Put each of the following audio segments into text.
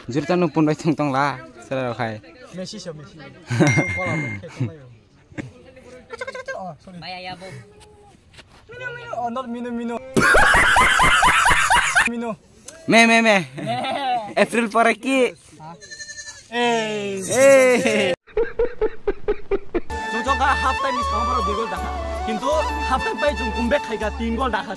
Jurta nu pun bai tong la. Sera khai. Messi siapa Messi? Oh, sorry. Bayaya Bob. Mino. Oh, not Mino. Mino. Me. April por aquí. जोजोगा half time इस्काउंट पर 2 गोल दाखा किंतु half time पे जो comeback खाएगा 3 गोल Dakha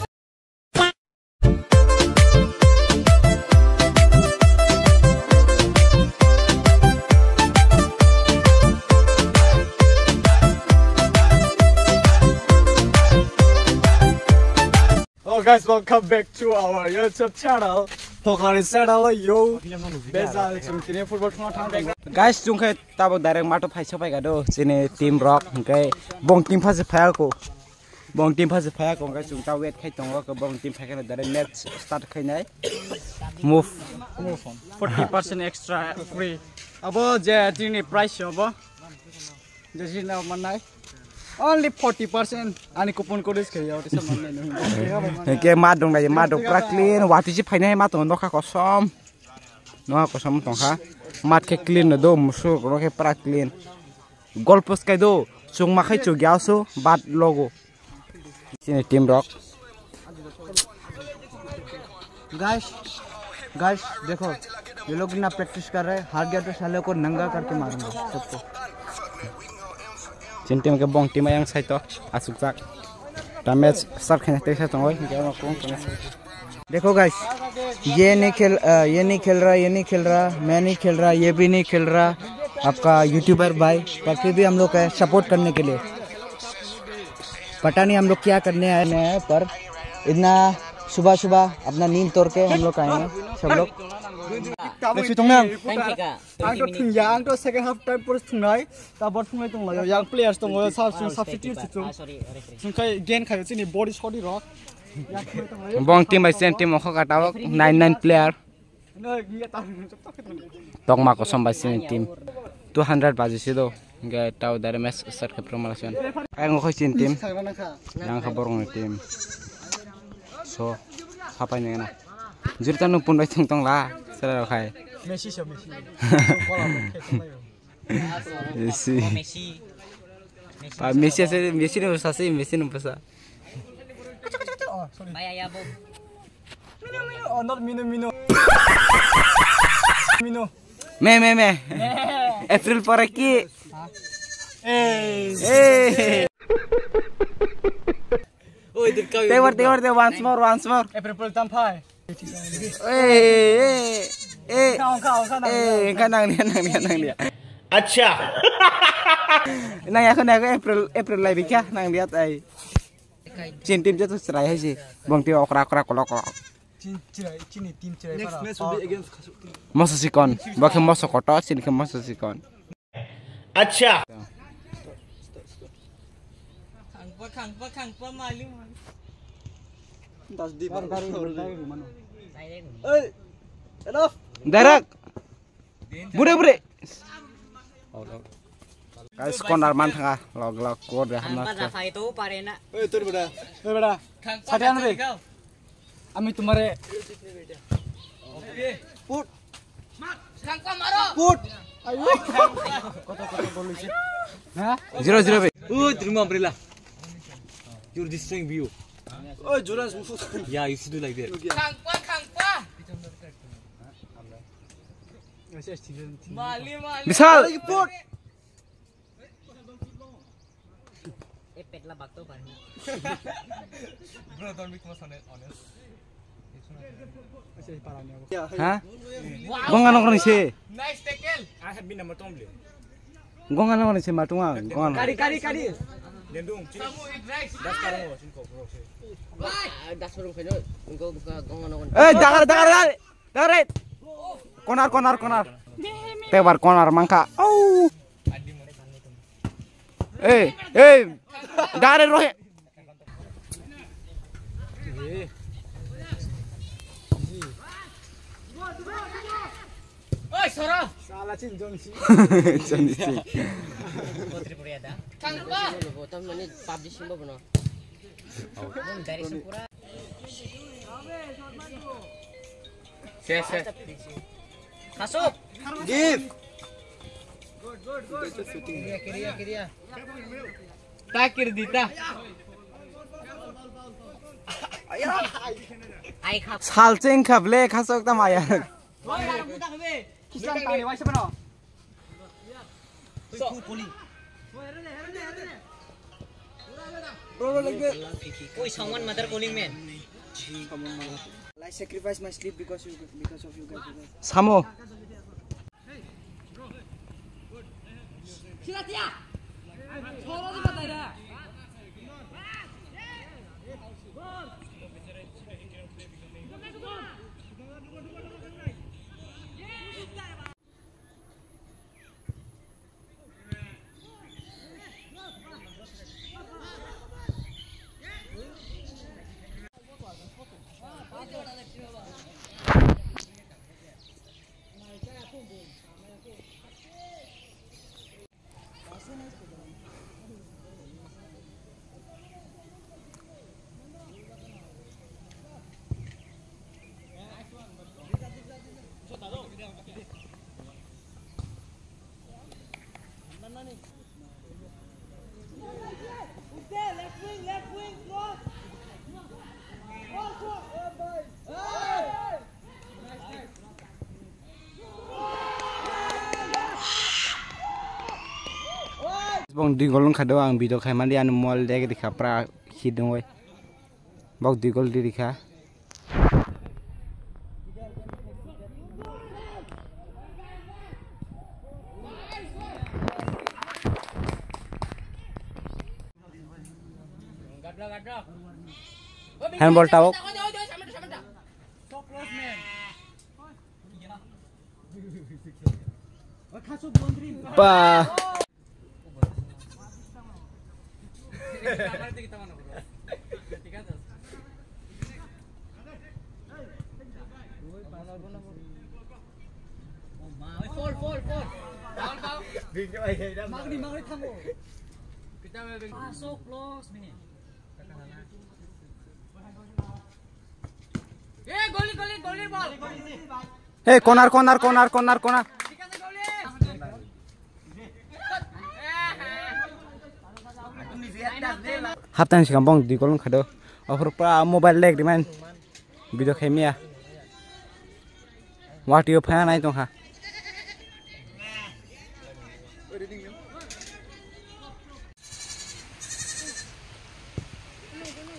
Oh guys, welcome back to our YouTube channel. Pokari channel yo. Beza chungkini football thang. Guys, jungkai tabo direct mato phai chopai ga do. Sini team rock kai bong team phase phai ko. Bong team phase phai ko kai chung ta wait khai tong ko bong team phai ka direct match start khai nai. Move on. 40% extra free. Abo je tini price abo. Jeshi na manai. Only 40% ani coupon code is kaya oti samane ke ma dong dai ma dong pra clean wati ji phainai ma to no kha kosom tong kha mat ke clean do musu ro ke pra clean goal post kai do chung ma khai chu gyao so bat logo sine team rock guys देखो ये लोग ना practice कर रहे हैं हार गया तो साले को नंगा करके मारूंगा सबको Chin team ke bong team yang sai to asuk jak damage start khane te sai tongoi ke ma kong देखो गाइस ये नहीं खेल रहा मैं नहीं खेल रहा ये भी नहीं खेल रहा आपका यूट्यूबर भाई पर फिर भी हम लोग है सपोर्ट करने के लिए पता नहीं हम लोग क्या करने आए हैं पर इतना सुबह अपना नींद तोड़ के हम लोग आए हैं सब लोग देखिए तुमने आंग तो थुंया आंग तो सेकंड हाफ टाइम पर थुंनाय ताबर थुंनाय दं लायो यां प्लेयार्स दं सबस्टिट्यूट थुंखाय गेन खायो जोंनि बडी सडी रक bong team by sen team ko kataw 99 player tong ma ko som by sen team 200 baji sido ga taw dare match start ke promotion ay ngo chin team yang ka borong team so apa ni na jirta nu pun bai tong la sera khai Messi siapa Messi no pasa Oh, sorry. Bayaya Bob. Mino. Oh, not Mino. Me. April por aquí. They once more. April tampai. Nang dia. अच्छा Nang aku April lagi kah nang lihat ai. Chin team jatuh cerai aja, bang tio okrak kolok. Tim cerai. Next will be against Masa sikon, bakai masa kotor, sini ke masa sikon. अच्छा Khangpa malu. Das di mana? Enough. Darak. Bure. Guys, konar man tengah log kod dah hamna. Khangpa Rafa itu parena. Tur beda. Sadian be. Ami तुम्हारे Put. Khangpa maro. Put. Ayo. Kota bolis. Hah? 0-0 be. Terima Umbrella. You're destroying view. Oh, Joran. Yeah, you should do like that. Khangpa. Mali. Misal. Put. Petla bakto parena. Bro, don't be honest. Hah? Gongan orang sih. Nice tackle. I have been number Tomley. Gongan orang sih matungan. Gongan. Kari. Dendung. Kamu eat rice. Das sekarang mau singkop bro. Das baru kena. Engkau buka gongan. Dakar. Konar. Tebar konar mangka. Oh. Dari rohe. Oi, Sora. Salah John si. Putri Puriada. Khangpa. Botam mani publish mo bono. Dari Sapura. Yes. Masuk. Give. Takir dita. Ai khap. Salcing khable khasok tam aya. Kislan tani wai sabano. Bro like that. Oi, someone mother calling man. I sacrifice my sleep because of you guys. Samo. Bong di golong khado ang video khai mali an mall dek dikha pra hidung oi bok di gol di dikha handball tawok pa Fall. Magni thango. So close man. Goalie ball. hey corner haptan sikam bong di golong khado offer pra mobile leg diman video khemia what you fan nai tong ha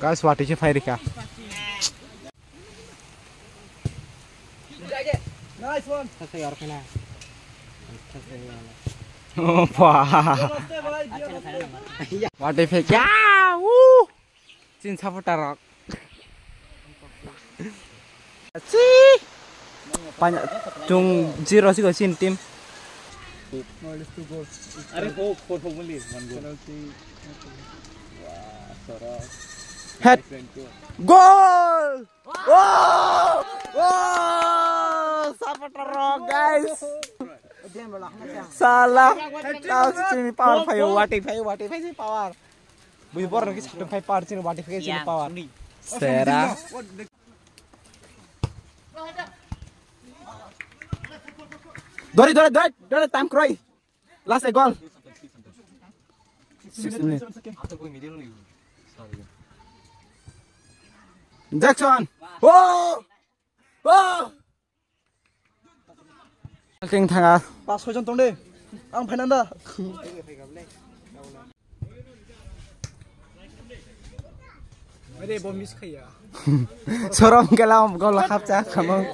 guys what is fire ka Nice one. oh pa what if ya woo chin sapota rock si banyak chung 0 sih sin tim Are 4 only. 1 goal. head goal wow sapota rock guys salah sini power fayo wati fayo power bujbor ngi satu fayo power sini wati fayo sini power sera dori time cry last a goal 6 minutes Jackson oh ting thanga Pas ko tong de. Ang phananda. Ade bom miss khaya. Sorom kelam gol khapcha khamang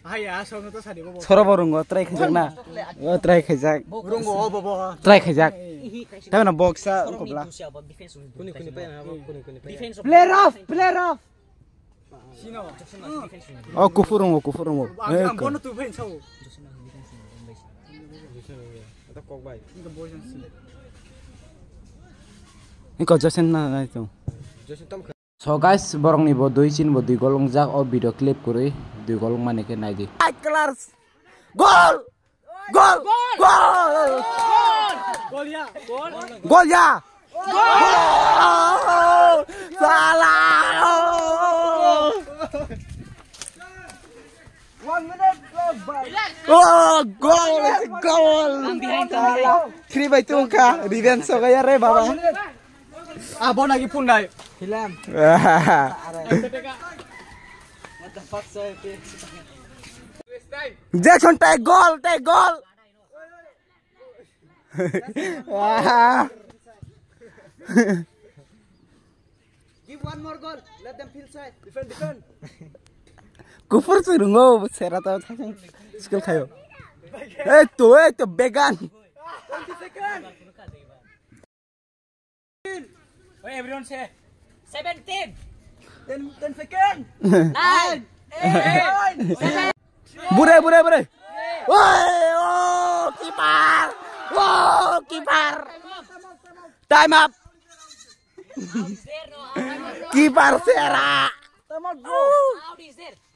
Haya song to sadi bo. soroborungo try khajak na try khajak Rungo bo. try khajak tahu na boxa kopla Kuni defense. Play rough. Sino? oh kufurungo Ang bono tu phain sau. Ata kok bai. Iko Jason na itu. Jason tam So guys, borong ni bo doi golong jak o video clip kuri doi golong mane ke nai di. Class. Gol ya. Salah. Oh, goal! It's a goal! 3-2 ka. Revenge so kaya re, baba. Abo lagi punday. Hilam. What the fuck, sir? Jackson, take goal! Take goal! Give one more goal. Let them feel side. Defend. Kufur sih rungo, sera tahu thang skill kayo. Itu vegan. 20 seconds. Wait, everyone say 17. 10 seconds. 9. 8. 7. Bure. Oh, keeper. Time up. Keeper Sera.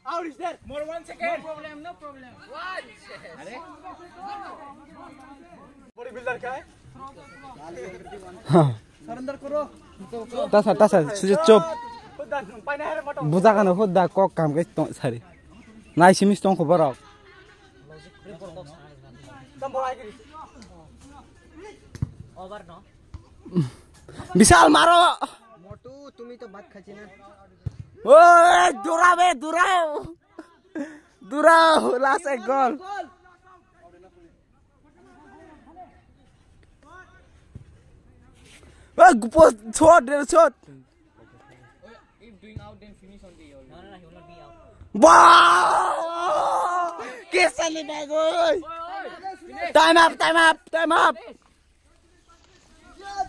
Out is there. More 1 second. No problem. One. Bodybuilder ka hai? Surrender karo. Tasa, chop. Khudan, paina hai mato. Buza kan khudda kok kam kai tong sari. Nai simis tong ko barok. Over no. Bisal maro. Motu, tumi to baat khachi na. Oh, Durao, last goal. Post shot. If doing out, then finish on the yellow. No, he will not be out. Wow! Kisali bagoy. Time up.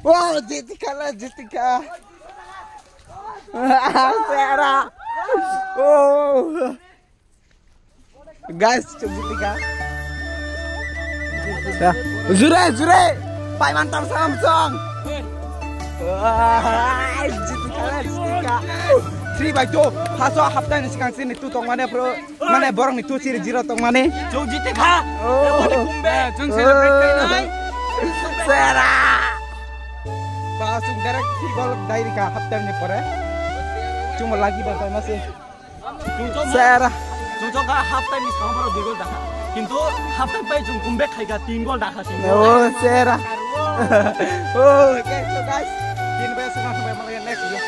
Wow, Jitika. Sarah. Oh. Guys, Jitika. Zure. Paimantar Samsung. Jitika. 3-2. Haso half time sekarang sini tu tong mana pro mana borong itu 0 tong mana. Jong Jitika. Oh. Jong celebrate kai nai. Sarah. Langsung direct 3 gol dari ka half time ni pore. Cuma lagi berapa masih. Sarah. Jong ka half time ni sama baru 2 gol dah. Kintu half time pai jong comeback kai ka 3 gol dah ka. Oh, Sarah. Oh, okay, so guys, ini sampai next video.